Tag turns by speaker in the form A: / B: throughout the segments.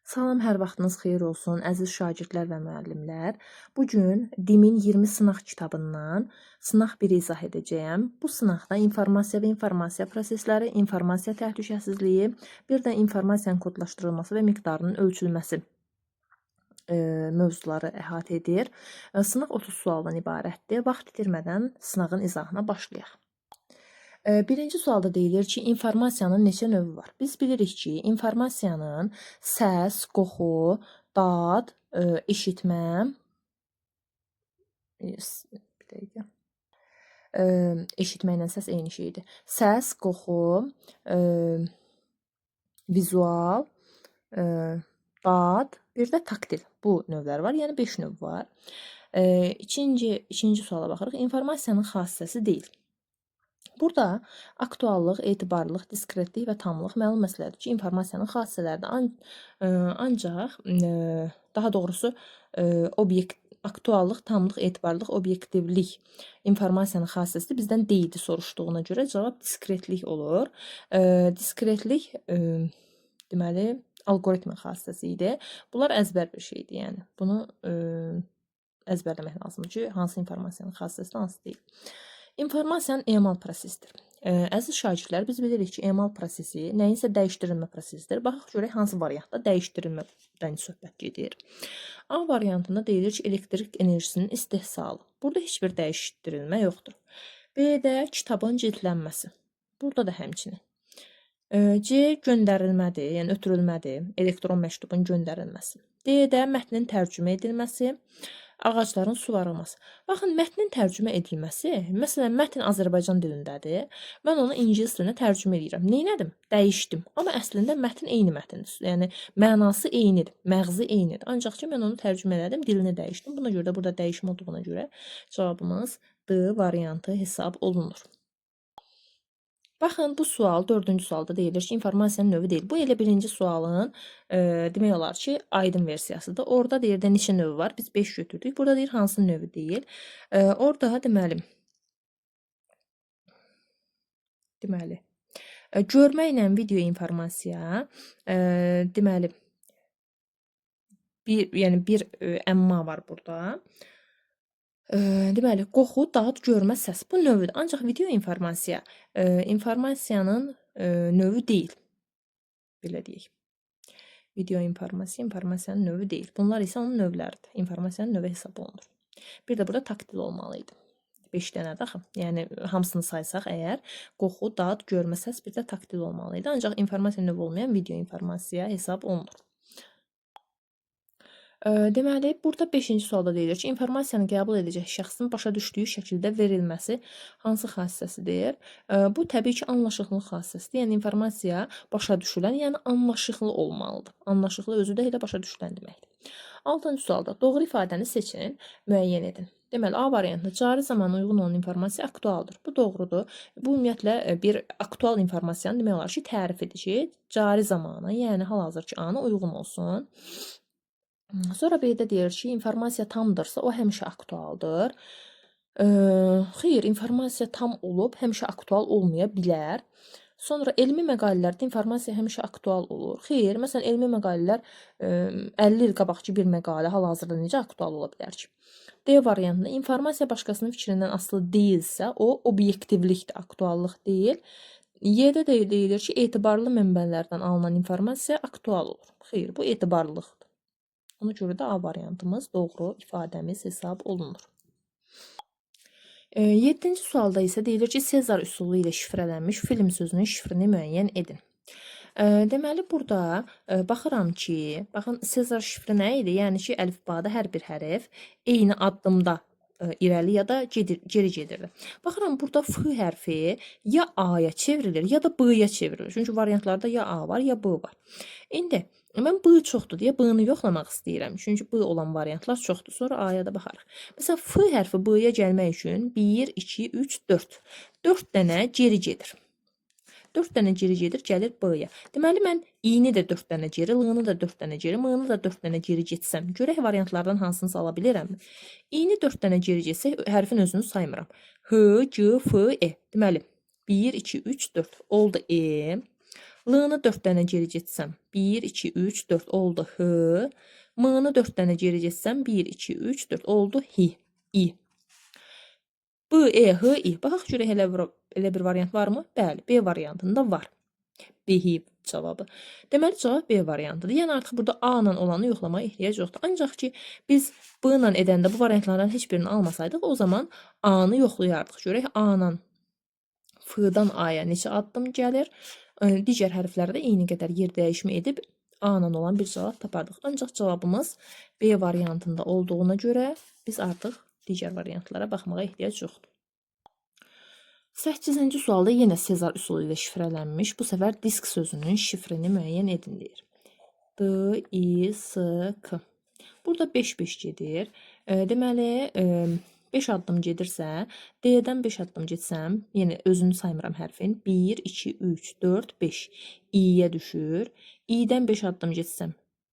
A: Salam, hər vaxtınız xeyir olsun, əziz şagirdlər və müəllimlər. Bu gün DİM-in 20 sınaq kitabından sınaq 1-i izah edəcəyəm. Bu sınaqda informasiya və informasiya prosesləri, informasiya təhlükəsizliyi, bir də informasiyanın kodlaşdırılması və miqdarının ölçülməsi mövzuları əhatə edir. Sınaq 30 sualdan ibarətdir. Vaxt itirmədən sınağın izahına başlayaq. Birinci sualda deyilir ki, informasiyanın neçə növü var? Biz bilirik ki, informasiyanın səs, qoxu, dad, eşitmə, bir dəqiqə. Eşitmə ilə səs eyni şeydir. Səs, qoxu, vizual, dad, bir də taktil. Bu növlər var, yəni 5 növ var. İkinci suala baxırıq. İnformasiyanın xassəsi deyil. Burada aktuallıq, etibarlılıq, diskretlik və tamlıq məlum məsələdir ki, informasiyanın xassələridir. Ancaq, daha doğrusu, aktuallıq, tamlıq, etibarlılıq, obyektivlik informasiyanın xassəsidir. Bizdən deyildi soruşduğuna görə cavab diskretlik olur. Diskretlik, deməli, algoritmin xassəsi idi. Bunlar əzbər bir şeydir, yəni. Bunu əzbərləmək lazımdır ki, hansı informasiyanın xassəsidir, hansı deyil. İnformasiyanın emal prosesidir. Əziz şagirdlər, biz bilirik ki, emal prosesi nəyinsə dəyişdirilmə prosesidir. Baxaq görək hansı variantda dəyişdirilmədən söhbət gedir. A variantında deyilir ki, elektrik enerjisinin istehsalı. Burada heç bir dəyişdirilmə yoxdur. B-də kitabın cildlənməsi. Burada da həmçinin. C göndərilmədir, yəni ötürülmədir, elektron məktubun göndərilməsi. D-də mətnin tərcümə edilməsi. Ağacların suvarılması. Baxın, mətnin tərcümə edilməsi, məsələn, mətn Azərbaycan dilindədir. Mən onu ingilis dilinə tərcümə edirəm. Neynədim? Dəyişdim. Amma əslində mətn eyni mətndir. Yəni, mənası eynidir, məğzi eynidir. Ancaq ki, mən onu tərcümə elədim, dilini dəyişdim. Buna görə də burada dəyişim olduğuna görə cavabımız D variantı hesab olunur. Baxın, bu sual 4-cü sualda deyilir ki, informasiyanın növü deyil. Bu elə birinci sualın demək olar ki, aydın versiyasıdır. Orada deyir də neçə növü var? Biz 5 götürdük. Burada deyir hansı növü deyil. Orada deməli, görmə ilə video informasiya, deməli, bir əmma var burada. Deməli, qoxu, dad, görmə, səs. Bu növüdür. Ancaq video informasiya informasiyanın növü deyil. Belə deyək. Video informasiyanın növü deyil. Bunlar isə onun növləridir. İnformasiyanın növü hesab olunur. Bir də burada taktil olmalıydı. 5 dənədir axı. Yəni, hamısını saysaq əgər, qoxu, dad, görmə, səs, bir də taktil olmalıydı. Ancaq informasiyanın növü olmayan video informasiya hesab olunur. Deməli, burada 5-ci sualda deyilir ki, informasiyanı qəbul edəcək şəxsin başa düşdüyü şəkildə verilməsi hansı xassəsidir? Bu, təbii ki, anlaşıqlı xassəsidir. Yəni, informasiya başa düşülən, yəni anlaşıqlı olmalıdır. Anlaşıqlı özü də elə başa düşülən deməkdir. 6-cı sualda doğru ifadəni seçin, müəyyən edin. Deməli, A variantında cari zamana uyğun olan informasiya aktualdır. Bu doğrudur. Bu, ümumiyyətlə, bir aktual informasiyanı demək olar ki, tərif edir ki, cari zamana, yəni hal-hazırki ana uyğun olsun. Sonra B-də deyir ki, informasiya tamdırsa, o həmişə aktualdır. Xeyr, informasiya tam olub, həmişə aktual olmaya bilər. Sonra elmi məqalələrdə informasiya həmişə aktual olur. Xeyr, məsələn, elmi məqalələr 50 il qabaqki bir məqalə hal-hazırda necə aktual ola bilər ki? D variantında informasiya başqasının fikrindən asılı deyilsə, o obyektivlikdir, aktuallıq deyil. Y-də də deyilir ki, etibarlı mənbələrdən alınan informasiya aktual olur. Xeyr, bu etibarlılıqdır. Ona görə də A variantımız doğru ifadəmiz hesab olunur. 7-ci sualda isə deyilir ki, Sezar üsulu ilə şifrələnmiş film sözünün şifrini müəyyən edin. Deməli, burada baxıram ki, baxın, Sezar şifri nə idi? Yəni ki, əlifbada hər bir hərf eyni addımda irəli ya da geri gedirdi. Baxıram, burada F hərfi ya A-ya çevrilir, ya da B-ya çevrilir. Çünki variantlarda ya A var, ya B var. İndi, mən B çoxdur deyə B-ni yoxlamaq istəyirəm. Çünki B olan variantlar çoxdur. Sonra A-ya da baxarıq. Məsələn, F hərfi B-ya gəlmək üçün 1, 2, 3, 4. 4 dənə geri gedir. 4 dənə geri gedir, gəlir B-ya. Deməli, mən i-ni də 4 dənə geri, l-ni də 4 dənə geri, m-ni də 4 dənə geri getsəm, görək variantlardan hansını ala bilirəm? I-ni 4 dənə geri getsək, hərfin özünü saymıram. H, C, F, E. Deməli, 1, 2, 3, 4. Oldu E. L-nı 4 dənə geri getsəm, 1, 2, 3, 4 oldu H. M-nı 4 dənə geri getsəm, 1, 2, 3, 4 oldu H. İ. B, E, H, I. Baxaq görək elə bir variant varmı? Bəli, B variantında var. B cavabı. Deməli cavab B variantıdır. Yəni artıq burada A ilə olanı yoxlamaya ehtiyac yoxdur. Ancaq ki biz B ilə edəndə bu variantlardan heç birini almasaydıq, o zaman A-nı yoxlayardıq. Görək A-la F-dan A-ya neçə addım gəlir? Digər hərflərdə eyni qədər yer dəyişimi edib A ilə olan bir cavab tapardıq. Ancaq cavabımız B variantında olduğuna görə biz artıq digər variantlara baxmağa ehtiyac yoxdur. 8-ci sualda yenə Sezar üsulu ilə şifrələnmiş, bu səfər disk sözünün şifrini müəyyən edin deyir. D, I, S, K. Burada 5-5 gedir. Deməli, 5 addım gedirsə, D-dən 5 addım getsəm, yenə özünü saymıram hərfin. 1, 2, 3, 4, 5. I-yə düşür. I-dən 5 addım getsəm,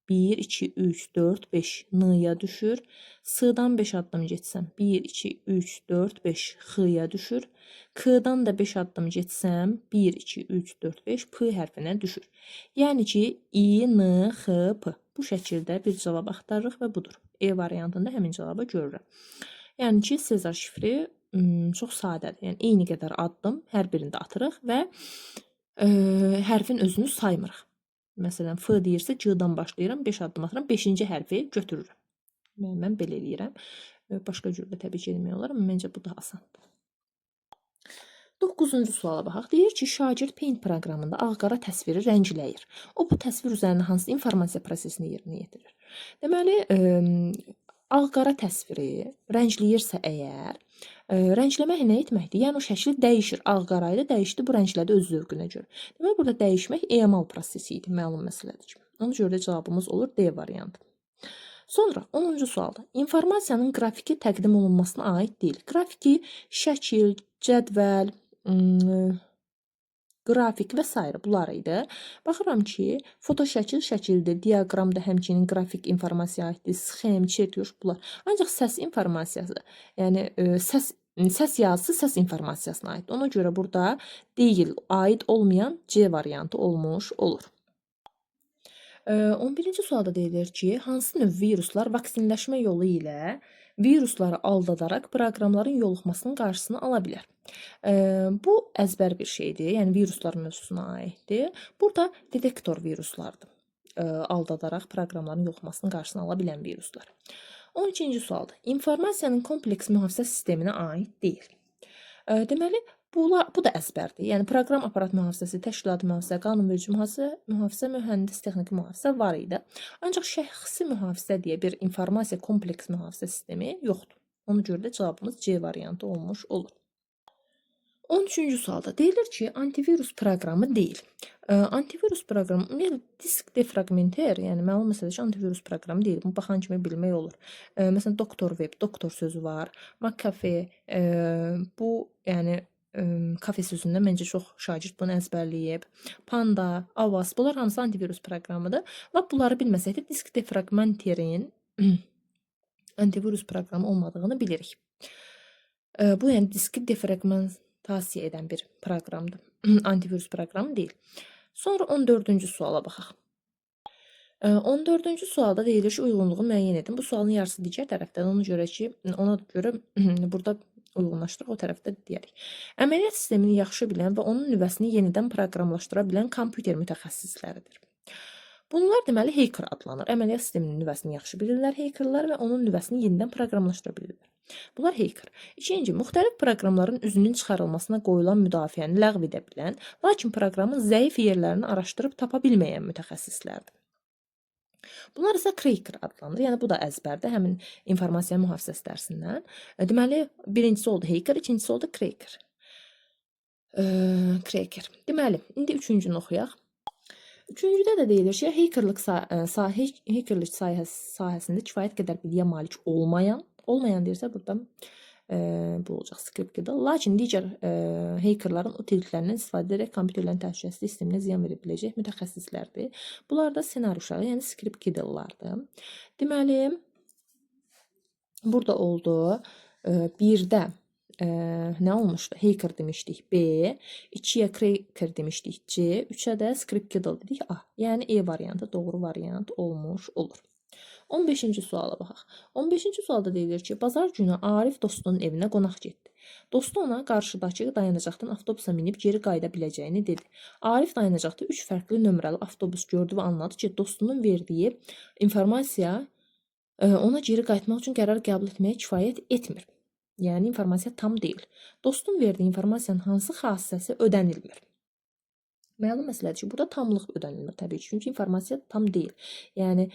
A: 1, 2, 3, 4, 5. N-ya düşür. S-dan 5 addım getsəm, 1, 2, 3, 4, 5. X-ya düşür. K-dan da 5 addım getsəm, 1, 2, 3, 4, 5. P hərfinə düşür. Yəni ki, I, N, X, P. Bu şəkildə bir cavab axtarırıq və budur. E variantında həmin cavabı görürəm. Yəni ki, Sezar şifri çox sadədir. Yəni eyni qədər addım hər birində atırıq və hərfin özünü saymırıq. Məsələn, F deyirsə, C-dan başlayıram, 5 addım atıram, 5-ci hərfi götürürəm. Mən belə eləyirəm. Başqa cürdə təbii ki, eləmək olar, amma məncə bu daha asandır. 9-cu suala baxaq. Deyir ki, şagird Paint proqramında ağ-qara təsviri rəngləyir. O bu təsvir üzərində hansı informasiya prosesini yerinə yetirir? Deməli, ağ-qara təsviri rəngləyirsə əgər, rəngləmək nə etməkdir? Yəni o şəkli dəyişir. Ağ-qara ilə dəyişdi, bu rənglədi öz zövqünə görə. Deməli, burada dəyişmək emal prosesi idi, məlum məsələdir ki. Ona görə də cavabımız olur D variantı. Sonra 10-cu sualda informasiyanın qrafiki təqdim olunmasına aid deyil. Qrafiki şəkil, cədvəl, qrafik və s. bunlar idi. Baxıram ki, foto şəkildir, diaqram da həmçinin qrafik informasiya aiddir, sxem, çertyoş bunlar. Ancaq səs informasiyası, yəni səs yazısı səs informasiyasına aiddir. Ona görə burada deyil, aid olmayan C variantı olmuş olur. 11-ci sualda deyilir ki, hansı növ viruslar vaksinləşmə yolu ilə virusları aldadaraq proqramların yoluxmasının qarşısını ala bilər? Bu əzbər bir şeydir, yəni viruslar mövzusuna aiddir. Burada detektor viruslardır, aldadaraq proqramların yoluxmasının qarşısını ala bilən viruslar. 12-ci sualda informasiyanın kompleks mühafizə sisteminə aid deyil. Deməli, bu da əzbərdir. Yəni proqram aparat mühafizəsi, təşkilatı mühafizə, qanunverici mühafizə, mühəndis texniki mühafizə var idi. Ancaq şəxsi mühafizə deyə bir informasiya kompleks mühafizə sistemi yoxdur. Ona görə də cavabımız C variantı olmuş olur. 13-cü sualda deyilir ki, antivirus proqramı deyil. Antivirus proqramı ümumiyyətlə disk defragmenter, yəni məlum məsələdir ki, antivirus proqramı deyil. Bunu baxan kimi bilmək olur. Məsələn, doktor web, doktor sözü var. McAfee, bu yəni kafe sözündən məncə çox şagird bunu əzbərləyib. Panda, Avast, bunlar hamısı antivirus proqramıdır. Lap bunları bilməsək də disk defragmenterin antivirus proqramı olmadığını bilirik. Bu yəni diski defragmentasiya edən bir proqramdır. Antivirus proqramı deyil. Sonra 14-cü suala baxaq. 14-cü sualda deyilir ki, uyğunluğu müəyyən edin. Bu sualın yarısı digər tərəfdən. Ona görə burada uyğunlaşdırıq, o tərəfdə deyərik. Əməliyyat sistemini yaxşı bilən və onun nüvəsini yenidən proqramlaşdıra bilən kompüter mütəxəssisləridir. Bunlar deməli hacker adlanır. Əməliyyat sisteminin nüvəsini yaxşı bilirlər hackerlar və onun nüvəsini yenidən proqramlaşdıra bilirlər. Bunlar hacker. İkinci, müxtəlif proqramların üzünün çıxarılmasına qoyulan müdafiəni ləğv edə bilən, lakin proqramın zəif yerlərini araşdırıb tapa bilməyən mütəxəssislərdir. Bunlar isə cracker adlanır. Yəni bu da əzbərdir, həmin informasiya mühafizəsi dərsindən. Deməli, birincisi oldu hacker, ikincisi oldu cracker. Cracker. Deməli, indi üçüncünü oxuyaq. Üçüncüdə də deyilir ki, hackerlıq sahəsində kifayət qədər biliyə malik olmayan deyirsə burada bu olacaq skriptdə. Lakin digər hackerların utilitlərindən istifadə edərək kompüterlərin təhlükəsizlik sisteminə ziyan verə biləcək mütəxəssislərdir. Bunlar da ssenari uşağı, yəni script kiddle'lardır. Deməli, burada oldu. Birdə nə olmuşdu? Hacker demişdik B, 2-yə cracker demişdik C, 3-ə də script-kiddle dedik A. Yəni E variantı doğru variant olmuş olur. 15-ci suala baxaq. 15-ci sualda deyilir ki, bazar günü Arif dostunun evinə qonaq getdi. Dostu ona qarşıdakı dayanacaqdan avtobusa minib geri qayıda biləcəyini dedi. Arif dayanacaqda 3 fərqli nömrəli avtobus gördü və anladı ki, dostunun verdiyi informasiya ona geri qayıtmaq üçün qərar qəbul etməyə kifayət etmir. Yəni informasiya tam deyil. Dostun verdiyi informasiyanın hansı xassəsi ödənilmir? Məlum məsələdir ki, burada tamlıq ödənilmir təbii ki, çünki informasiya tam deyil. Yəni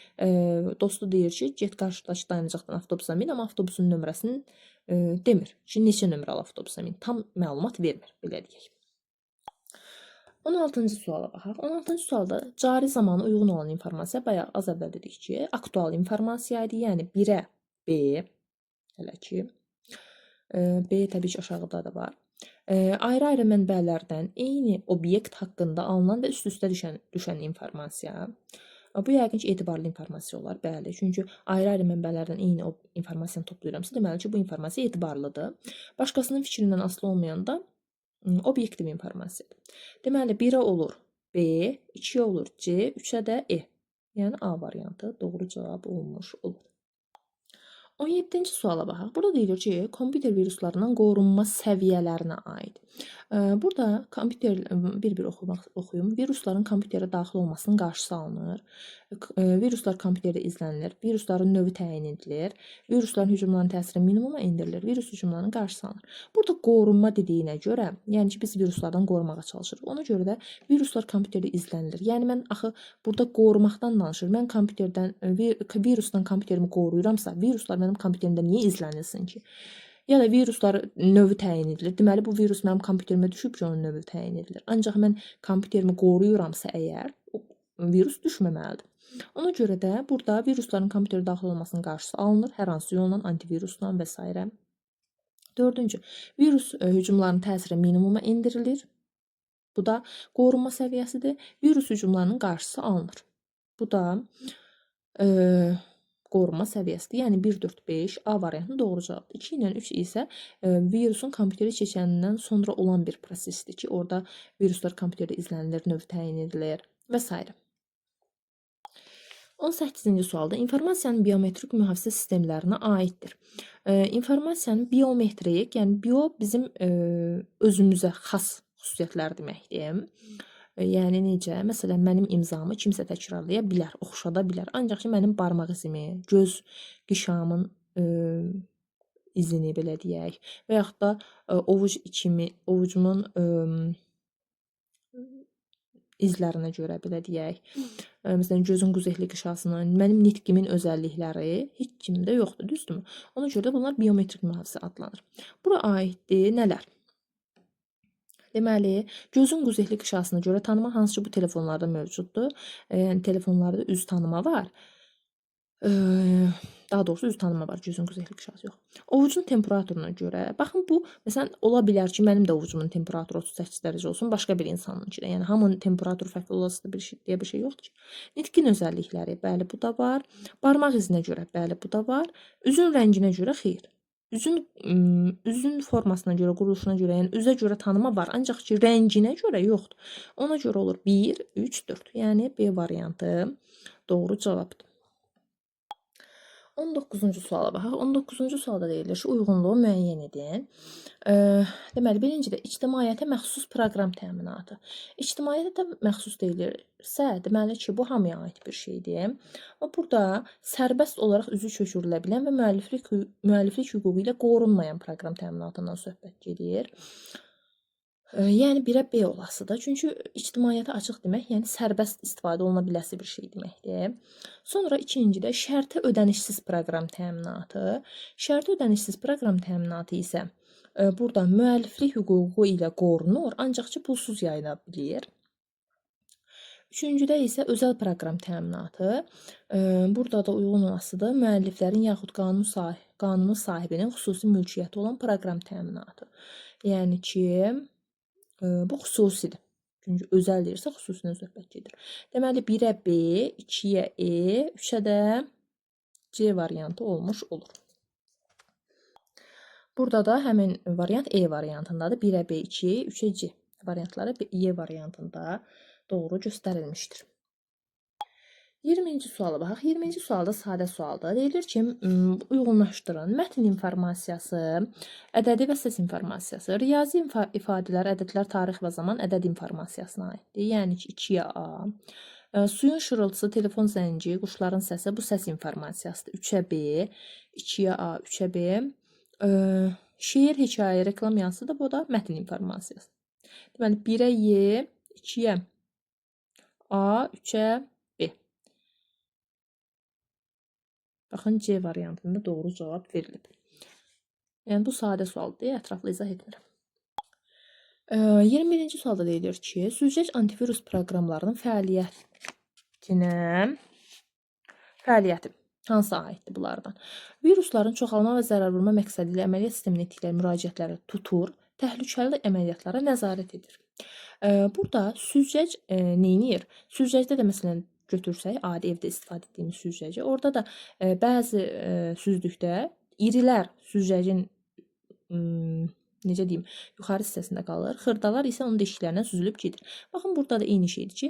A: dostu deyir ki, get qarşıdakı dayanacaqdan avtobusa min, amma avtobusun nömrəsini demir ki, neçə nömrəli avtobusa min. Tam məlumat vermir, belə deyək. 16-cı suala baxaq. 16-cı sualda cari zamana uyğun olan informasiya bayaq az əvvəl dedik ki, aktual informasiya idi. Yəni 1-ə B, hələ ki B təbii ki, aşağıda da var. Ayrı-ayrı mənbələrdən eyni obyekt haqqında alınan və üst-üstə düşən informasiya. Bu yəqin ki, etibarlı informasiya olar, bəli. Çünki ayrı-ayrı mənbələrdən eyni informasiyanı toplayıramsa, deməli ki, bu informasiya etibarlıdır. Başqasının fikrindən asılı olmayanda obyektiv informasiyadır. Deməli, 1-ə olur B, 2-yə olur C, 3-ə də E. Yəni A variantı doğru cavab olmuş olur. 17-ci suala baxaq. Burada deyilir ki, kompüter viruslarından qorunma səviyyələrinə aid. Burada kompüter bir-bir oxuyum. Virusların kompüterə daxil olmasının qarşısı alınır. Viruslar kompüterdə izlənilir. Virusların növü təyin edilir. Virusların hücumlarının təsiri minimuma endirilir. Virus hücumlarının qarşısı alınır. Burada qorunma dediyinə görə, yəni ki, biz viruslardan qorumağa çalışırıq. Ona görə də viruslar kompüterdə izlənilir. Yəni mən axı burada qorumaqdan danışıram. Mən kompüterdən virusdan kompüterimi qoruyuramsa, viruslar mənim kompüterimdə niyə izlənilsin ki? Ya da viruslar növü təyin edilir. Deməli bu virus mənim kompüterimə düşüb ki, onun növü təyin edilir. Ancaq mən kompüterimi qoruyuramsa əgər, virus düşməməlidir. Ona görə də burada virusların kompüterə daxil olmasının qarşısı alınır, hər hansı yolla, antivirusla və s. 4-cü, virus hücumlarının təsiri minimuma endirilir. Bu da qorunma səviyyəsidir. Virus hücumlarının qarşısı alınır. Bu da qorunma səviyyəsidir. Yəni 1, 4, 5 A variantının doğru cavabdır. 2 ilə 3 isə virusun kompüterə keçəndən sonra olan bir prosesdir ki, orada viruslar kompüterdə izlənilir, növ təyin edilir və s. 18-ci sualda informasiyanın biometrik mühafizə sistemlərinə aiddir. İnformasiyanın biometrik, yəni bio bizim özümüzə xas xüsusiyyətlər deməkdir. Yəni necə? Məsələn, mənim imzamı kimsə təkrarlaya bilər, oxşada bilər. Ancaq ki, mənim barmaq izimi, göz qişamın izini belə deyək və yaxud da ovucumun izlərinə görə belə deyək. Məsələn, gözün quzeyli qişasının, mənim nitqimin özəllikləri heç kimdə yoxdur, düzdürmü? Ona görə də bunlar biometrik mühafizə adlanır. Bura aiddir nələr? Deməli, gözün quzeyli qişasına görə tanıma hansı ki, bu telefonlarda mövcuddur. Yəni, telefonlarda üz tanıma var. Daha doğrusu üz tanıma var, gözün quzeyli qişası yox. Ovucun temperaturuna görə, baxın bu, məsələn, ola bilər ki, mənim də ovucumun temperaturu 38 dərəcə olsun, başqa bir insanınki də. Yəni, hamının temperaturu fərqli olası deyə bir şey yoxdur ki. Nitqin özəllikləri, bəli, bu da var. Barmaq izinə görə, bəli, bu da var. Üzün rənginə görə, xeyr. Üzün formasına görə, quruluşuna görə, yəni üzə görə tanıma var, ancaq ki, rənginə görə yoxdur. Ona görə olur 1, 3, 4. Yəni, B variantı doğru cavabdır. 19-cu suala baxaq. 19-cu sualda deyilir ki, uyğunluğu müəyyən edin. Deməli, birincidə ictimaiyyətə məxsus proqram təminatı. İctimaiyyətə məxsus deyilirsə, deməli ki, bu hamıya aid bir şeydir. Amma burada sərbəst olaraq üzü köçürülə bilən və müəlliflik hüququ ilə qorunmayan proqram təminatından söhbət gedir. Yəni 1-ə B olasıdır. Çünki ictimaiyyətə açıq demək, yəni sərbəst istifadə oluna biləsi bir şey deməkdir. Sonra ikincidə şərti ödənişsiz proqram təminatı. Şərti ödənişsiz proqram təminatı isə burada müəlliflik hüququ ilə qorunur, ancaq ki, pulsuz yayıla bilir. Üçüncüdə isə özəl proqram təminatı. Burada da uyğun olasıdır. Müəlliflərin yaxud qanunu sahibinin xüsusi mülkiyyəti olan proqram təminatı. Yəni ki, bu xüsusidir. Çünki özəl deyirsə, xüsusindən söhbət gedir. Deməli, 1-ə B, 2-yə E, 3-ə də C variantı olmuş olur. Burada da həmin variant E variantındadır. 1-ə B, 2-yə 3-ə C variantları E variantında doğru göstərilmişdir. 20-ci suala baxaq. 20-ci sualda sadə sualdır. Deyilir ki, uyğunlaşdırın. Mətn informasiyası, ədədi və səs informasiyası, riyazi ifadələr, ədədlər, tarix və zaman ədəd informasiyasına aiddir. Yəni ki, 2-yə A. Suyun şırıltısı, telefon zəngi, quşların səsi bu səs informasiyasıdır. 3-ə B, 2-yə A, 3-ə B. Şeir, hekayə, reklam yazısı da bu da mətn informasiyası. Deməli, 1-ə Y, 2-yə A, 3-ə B. Baxın, C variantında doğru cavab verilib. Yəni, bu sadə sualdır, ətraflı izah etmirəm. 21-ci sualda deyilir ki, süzgəc antivirus proqramlarının fəaliyyəti hansı aiddir bunlardan? Virusların çoxalma və zərər vurma məqsədi ilə əməliyyat sisteminə etdikləri müraciətləri tutur, təhlükəli əməliyyatlara nəzarət edir. Burada süzgəc neynir? Süzgəcdə də məsələn götürsək, adi evdə istifadə etdiyimiz süzgəci, orada da bəzi süzdükdə irilər süzgəcin necə deyim, yuxarı hissəsində qalır. Xırdalar isə onun deşiklərindən süzülüb gedir. Baxın, burada da eyni şeydir ki,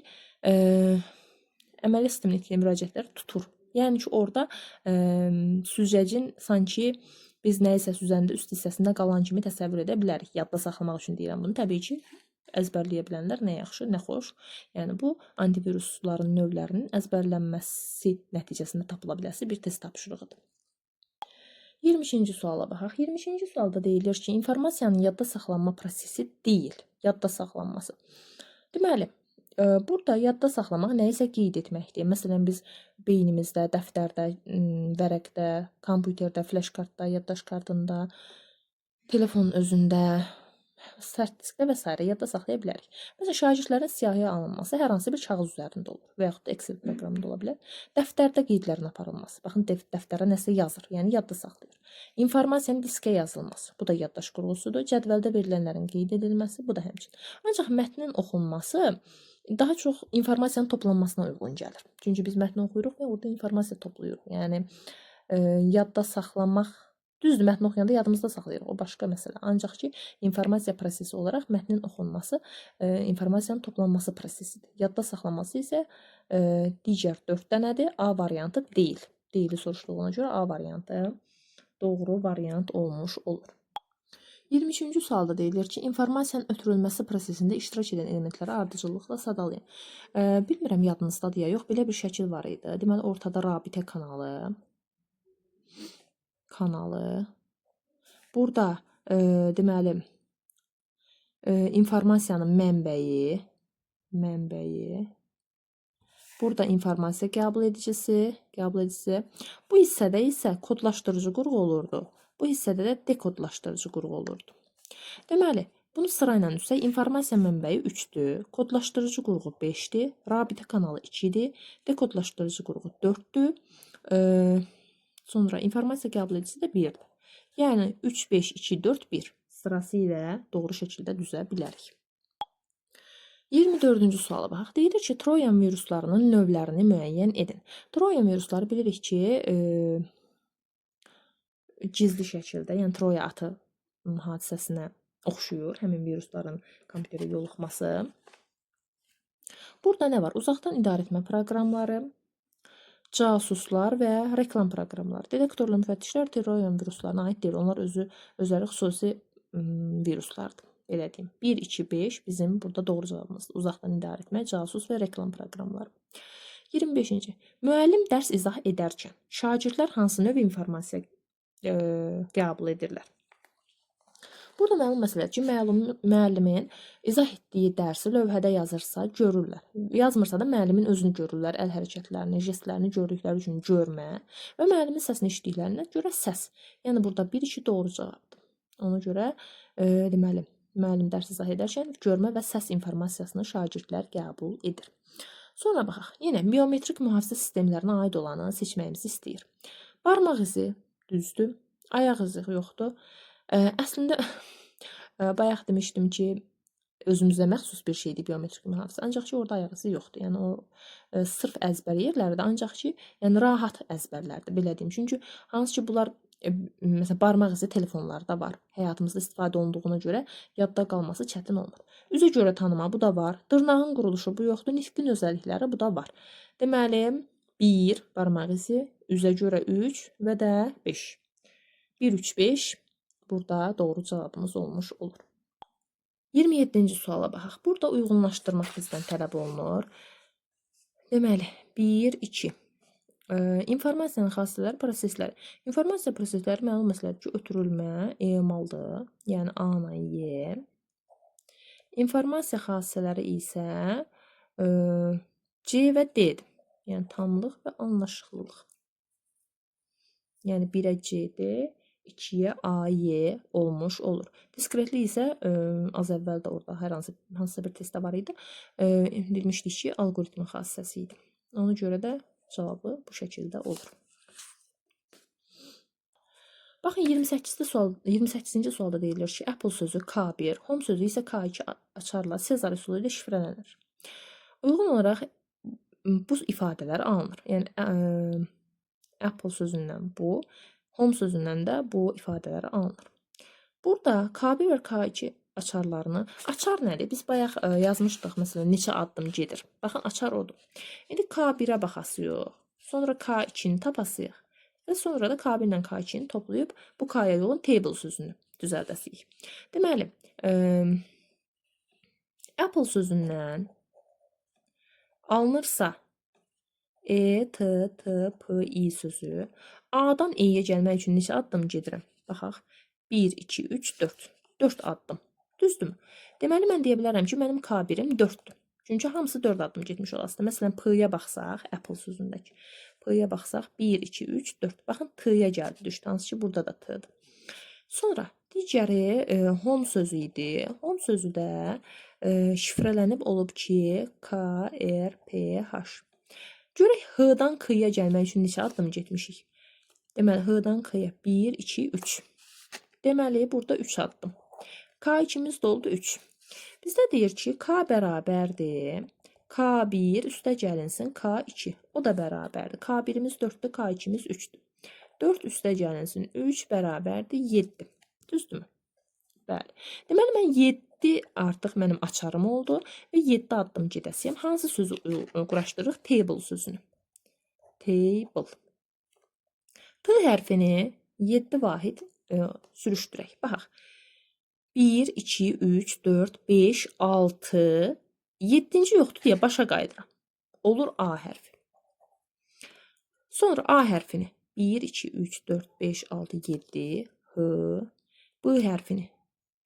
A: əməliyyat sisteminə etdikləri müraciətləri tutur. Yəni ki, orada süzgəcin sanki biz nəyisə süzəndə üst hissəsində qalan kimi təsəvvür edə bilərik. Yadda saxlamaq üçün deyirəm bunu. Təbii ki, əzbərləyə bilənlər nə yaxşı, nə xoş. Yəni, bu antivirusların növlərinin əzbərlənməsi nəticəsində tapıla biləsi bir test tapşırığıdır. 22-ci suala baxaq. 22-ci sualda deyilir ki, informasiyanın yadda saxlanma prosesi deyil, yadda saxlanması. Deməli, burada yadda saxlamaq nəyisə qeyd etməkdir. Məsələn, biz beynimizdə, dəftərdə, vərəqdə, kompüterdə, flash kartda, yaddaş kartında, telefonun özündə, sərt diskdə və s. yadda saxlaya bilərik. Məsələn, şagirdlərin siyahıya alınması hər hansı bir kağız üzərində olur və yaxud da Excel proqramında ola bilər. Dəftərdə qeydlərin aparılması. Baxın, dəftərə nəsə yazır, yəni yadda saxlayır. İnformasiyanın diskə yazılması. Bu da yaddaş qurğusudur. Cədvəldə verilənlərin qeyd edilməsi. Bu da həmçinin. Ancaq mətnin oxunması daha çox informasiyanın toplanmasına uyğun gəlir. Çünki biz mətni oxuyuruq və orada informasiya toplayırıq. Yəni, yadda saxlamaq düzdür, mətn oxuyanda yadımızda saxlayırıq, o başqa məsələ. Ancaq ki, informasiya prosesi olaraq mətnin oxunması informasiyanın toplanması prosesidir. Yadda saxlaması isə digər 4 dənədir. A variantı deyil. Deyili soruşduğuna görə A variantı doğru variant olmuş olur. 23-cü sualda deyilir ki, informasiyanın ötürülməsi prosesində iştirak edən elementləri ardıcıllıqla sadalayın. Bilmirəm yadınızdadır ya yox, belə bir şəkil var idi. Deməli, ortada rabitə kanalı. Burada deməli informasiyanın mənbəyi, burada informasiya qəbul edicisi. Bu hissədə isə kodlaşdırıcı qurğu olurdu. Bu hissədə də dekodlaşdırıcı qurğu olurdu. Deməli, bunu sırayla düşsək, informasiya mənbəyi 3-dür, kodlaşdırıcı qurğu 5-dir, rabitə kanalı 2-dir, dekodlaşdırıcı qurğu 4-dür. Sonra informasiya qəbul edicisi də 1-dir. Yəni 3, 5, 2, 4, 1 sırası ilə doğru şəkildə düzə bilərik. 24-cü suala baxaq. Deyilir ki, Troyan viruslarının növlərini müəyyən edin. Troyan virusları bilirik ki, gizli şəkildə, yəni Troya atı hadisəsinə oxşuyur həmin virusların kompüterə yoluxması. Burada nə var? Uzaqdan idarəetmə proqramları, casuslar və reklam proqramları. Detektorlu müfəttişlər Troyan viruslarına aid deyil. Onlar özləri xüsusi viruslardır. Belə deyim. 1, 2, 5 bizim burada doğru cavabımızdır. Uzaqdan idarəetmə, casus və reklam proqramları. 25-ci. Müəllim dərs izah edərkən şagirdlər hansı növ informasiya qəbul edirlər? Burada məlum məsələdir ki, müəllimin izah etdiyi dərsi lövhədə yazırsa görürlər. Yazmırsa da müəllimin özünü görürlər, əl hərəkətlərini, jestlərini gördükləri üçün görmə və müəllimin səsini eşitdiklərinə görə səs. Yəni burada 1, 2 doğru cavabdır. Ona görə deməli, müəllim dərs izah edərkən görmə və səs informasiyasını şagirdlər qəbul edir. Sonra baxaq. Yenə biometrik mühafizə sistemlərinə aid olanı seçməyimizi istəyir. Barmaq izi düzdür, ayaq izi yoxdur. Əslində bayaq demişdim ki, özümüzə məxsus bir şeydir biometrik mühafizə. Ancaq ki, orada ayaq izi yoxdur. Yəni o sırf əzbər yerlərdir. Ancaq ki, yəni rahat əzbərlərdir, belə deyim. Çünki hansı ki, bunlar Məsələn, barmaq izi telefonlarda var. Həyatımızda istifadə olunduğuna görə yadda qalması çətin olmur. Üzə görə tanıma bu da var. Dırnağın quruluşu bu yoxdur. Nitqin özəllikləri bu da var. Deməli, 1 barmaq izi, üzə görə 3 və də 5. 1, 3, 5 burada doğru cavabımız olmuş olur. 27-ci suala baxaq. Burada uyğunlaşdırmaq bizdən tələb olunur. Deməli, 1, 2. İnformasiyanın xassələri, prosesləri. İnformasiya prosesləri məlum məsələdir ki, ötürülmə, emaldır. Yəni A ilə Y. İnformasiya xassələri isə C və D-dir. Yəni tamlıq və anlaşıqlılıq. Yəni 1-ə C-dir, 2-yə A-Y olmuş olur. Diskretlik isə az əvvəl də orada hər hansısa bir testdə var idi. Demişdik ki, alqoritmin xassəsi idi. Ona görə də cavabı bu şəkildə olur. Baxın 28-ci sualda deyilir ki, Apple sözü K1, Home sözü isə K2 açarla Sezar üsulu ilə şifrələnir. Uyğun olaraq bu ifadələr alınır. Yəni Apple sözündən bu, Home sözündən də bu ifadələr alınır. Burada K1 və K2 açarlarını, açar nədir? Biz bayaq yazmışdıq, məsələn, neçə addım gedir. Baxın, açar odur. İndi K1-ə baxasıyıq, sonra K2-ni tapasıyıq və sonra da K1 ilə K2-ni toplayıb bu K-ya yoğun table sözünü düzəldəsiyik. Deməli, Apple sözündən alınırsa E, T, T, P, I sözü, A-dan E-yə gəlmək üçün neçə addım gedirəm? Baxaq, 1, 2, 3, 4. 4 addım. Düzdürmü? Deməli, mən deyə bilərəm ki, mənim K1-im 4-dür. Çünki hamısı 4 addım getmiş olasıdır. Məsələn, P-yə baxsaq, Apple sözündəki. P-yə baxsaq, 1, 2, 3, 4. Baxın, T-yə gəldi, düşdü. Hansı ki, burada da T-dir. Sonra, digəri home sözü idi. Home sözü də şifrələnib olub ki, K, R, P, H. Görək, H-dan K-ya gəlmək üçün neçə addım getmişik? Deməli, H-dan K-ya 1, 2, 3. Deməli, burada 3 addım. K2-miz də oldu 3. Bizdə deyir ki, K bərabərdir. K1 üstə gəlinsin K2. O da bərabərdir. K1-imiz 4-dür, K2-miz 3-dür. 4 üstə gəlinsin 3 bərabərdir 7. Düzdürmü? Bəli. Deməli, mən 7 artıq mənim açarım oldu və 7 addım gedəsiyəm. Hansı sözü quraşdırırıq? Table sözünü. Table. T hərfini 7 vahid sürüşdürək. Baxaq. 1, 2, 3, 4, 5, 6, 7-ci yoxdur deyə başa qayıdıram. Olur A hərfi. Sonra A hərfini 1, 2, 3, 4, 5, 6, 7, H, B hərfini,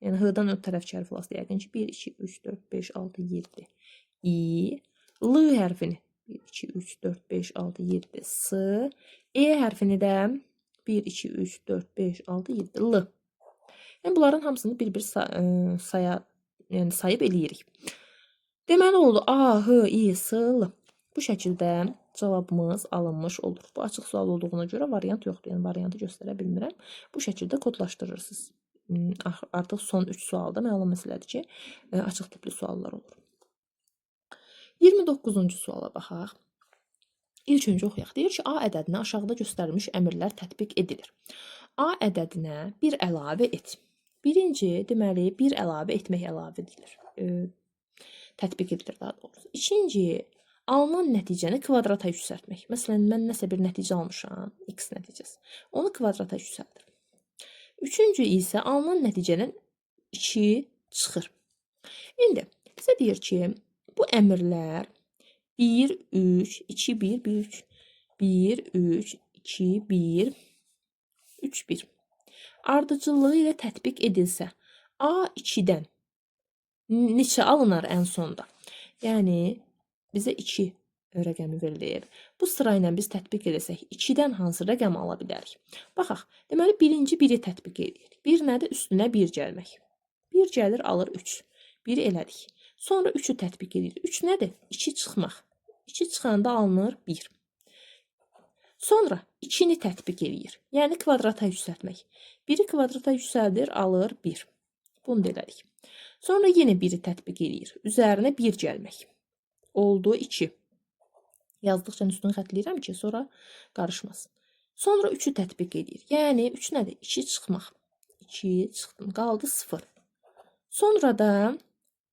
A: yəni H-dan öt tərəf hərfi olası yəqin ki 1, 2, 3, 4, 5, 6, 7, I, L hərfini 1, 2, 3, 4, 5, 6, 7, S, E hərfini də 1, 2, 3, 4, 5, 6, 7, L. Yəni, bunların hamısını bir-bir sayıb eləyirik. Deməli oldu A, H, I, S, L. Bu şəkildə cavabımız alınmış olur. Bu açıq sual olduğuna görə variant yoxdur. Yəni, variantı göstərə bilmirəm. Bu şəkildə kodlaşdırırsınız. Artıq son 3 sualda məlum məsələdir ki, açıq tipli suallar olur. 29-cu suala baxaq. İlk öncə oxuyaq. Deyir ki, A ədədinə aşağıda göstərilmiş əmrlər tətbiq edilir. A ədədinə 1 əlavə et. Birinci, deməli, 1 əlavə etmək əlavə edilir. Tətbiq edilir daha doğrusu. İkinci, alınan nəticəni kvadrata yüksəltmək. Məsələn, mən nəsə bir nəticə almışam, x nəticəsi. Onu kvadrata yüksəldir. Üçüncü isə alınan nəticənin 2 çıxır. İndi, bizə deyir ki, bu əmrlər 1, 3, 2, 1, 1, 3, 1, 3, 2, 1, 3, 1. Ardıcıllığı ilə tətbiq edilsə, A2-dən neçə alınar ən sonda? Yəni, bizə 2 rəqəmi verilir. Bu sıra ilə biz tətbiq edəsək, 2-dən hansı rəqəmi ala bilərik? Baxaq, deməli, birinci 1-i tətbiq edirik. 1 nədir? Üstünə 1 gəlmək. 1 gəlir, alır 3. 1-i elədik. Sonra 3-ü tətbiq edirik. 3 nədir? 2 çıxmaq. 2 çıxanda alınır 1. Sonra 2-ni tətbiq edir. Yəni kvadrata yüksəltmək. 1-i kvadrata yüksəldir, alır 1. Bunu da elədik. Sonra yenə 1-i tətbiq edir. Üzərinə 1 gəlmək. Oldu 2. Yazdıqca üstünü xətləyirəm ki, sonra qarışmasın. Sonra 3-ü tətbiq edir. Yəni 3 nədir? 2 çıxmaq. 2 çıxdım. Qaldı 0. Sonra da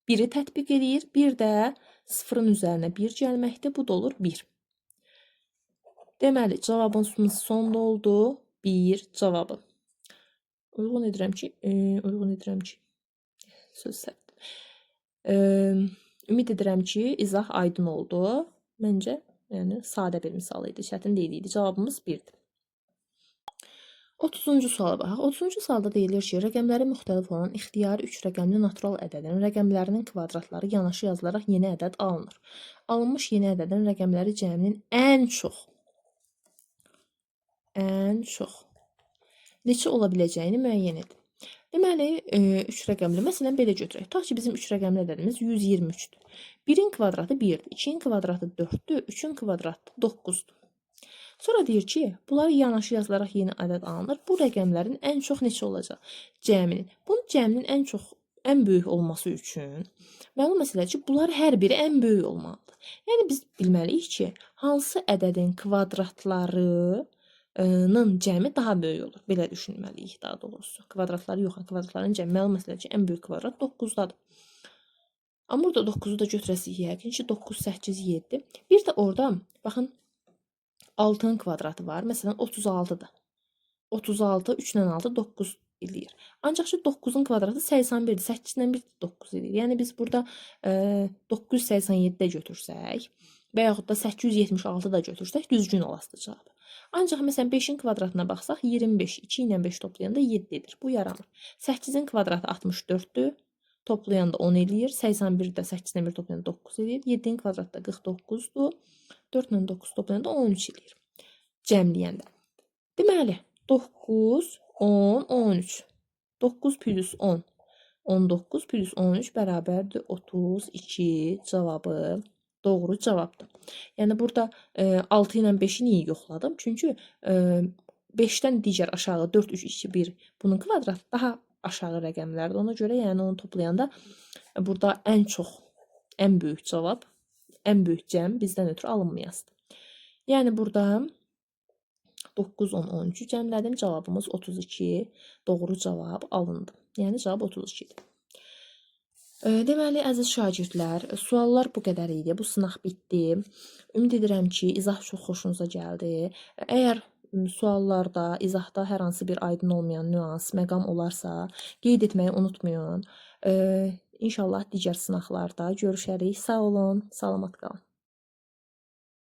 A: 1-i tətbiq edir. Bir də 0-ın üzərinə 1 gəlməkdir. Bu da olur 1. Deməli, cavabımız sonda oldu. 1 cavabı. Uyğun edirəm ki, söz səhvdir. Ümid edirəm ki, izah aydın oldu. Məncə, yəni sadə bir misal idi, çətin deyil idi. Cavabımız 1-dir. 30-cu suala baxaq. 30-cu sualda deyilir ki, rəqəmləri müxtəlif olan ixtiyari 3 rəqəmli natural ədədin rəqəmlərinin kvadratları yanaşı yazılaraq yeni ədəd alınır. Alınmış yeni ədədin rəqəmləri cəminin ən çox neçə ola biləcəyini müəyyən edin. Deməli, 3 rəqəmli, məsələn, belə götürək. Tutaq ki, bizim 3 rəqəmli ədədimiz 123-dür. 1-in kvadratı 1-dir, 2-in kvadratı 4-dür, 3-ün kvadratı 9-dur. Sonra deyir ki, bunları yanaşı yazılaraq yeni ədəd alınır. Bu rəqəmlərin ən çox neçə olacaq? Cəminin. Bunun cəminin ən böyük olması üçün məlum məsələdir ki, bunlar hər biri ən böyük olmalıdır. Yəni biz bilməliyik ki, hansı ədədin kvadratları cəmi daha böyük olur. Belə düşünməliyik daha doğrusu. Kvadratları yox, kvadratların cəmi məlum məsələdir ki, ən böyük kvadrat 9-dadır. Amma burada 9-u da götürəsik yəqin ki, 9, 8, 7. Bir də orada, baxın, 6-nın kvadratı var. Məsələn, 36-dır. 36, 3 ilə 6, 9 eləyir. Ancaq ki, 9-un kvadratı 81-dir. 8 ilə 1, 9 eləyir. Yəni, biz burada 987 də götürsək və yaxud da 876 da götürsək, düzgün olasıdır cavab. Ancaq, məsələn, 5-in kvadratına baxsaq, 25, 2 ilə 5 toplayanda 7 edir. Bu yaranır. 8-in kvadratı 64-dür. Toplayanda 10 eləyir. 81 də 8 ilə 1 toplayanda 9 eləyir. 7-in kvadratı da 49-dur. 4 ilə 9 toplayanda 13 eləyir. Cəmləyəndə. Deməli, 9, 10, 13. 9 plus 10. 19 plus 13 bərabərdir 32 cavabı. Doğru cavabdır. Yəni, burada 6 ilə 5-i niyə yoxladım? Çünki 5-dən digər aşağı 4, 3, 2, 1 bunun kvadratı daha aşağı rəqəmlərdir. Ona görə yəni onu toplayanda burada ən böyük cavab, ən böyük cəm bizdən ötürü alınmayasıdır. Yəni, burada 9, 10, 13-ü cəmlədim. Cavabımız 32. Doğru cavab alındı. Yəni, cavab 32-dir. Deməli, əziz şagirdlər, suallar bu qədər idi. Bu sınaq bitdi. Ümid edirəm ki, izah çox xoşunuza gəldi. Əgər suallarda, izahda hər hansı bir aydın olmayan nüans, məqam olarsa, qeyd etməyi unutmayın. İnşallah digər sınaqlarda görüşərik. Sağ olun, salamat qalın.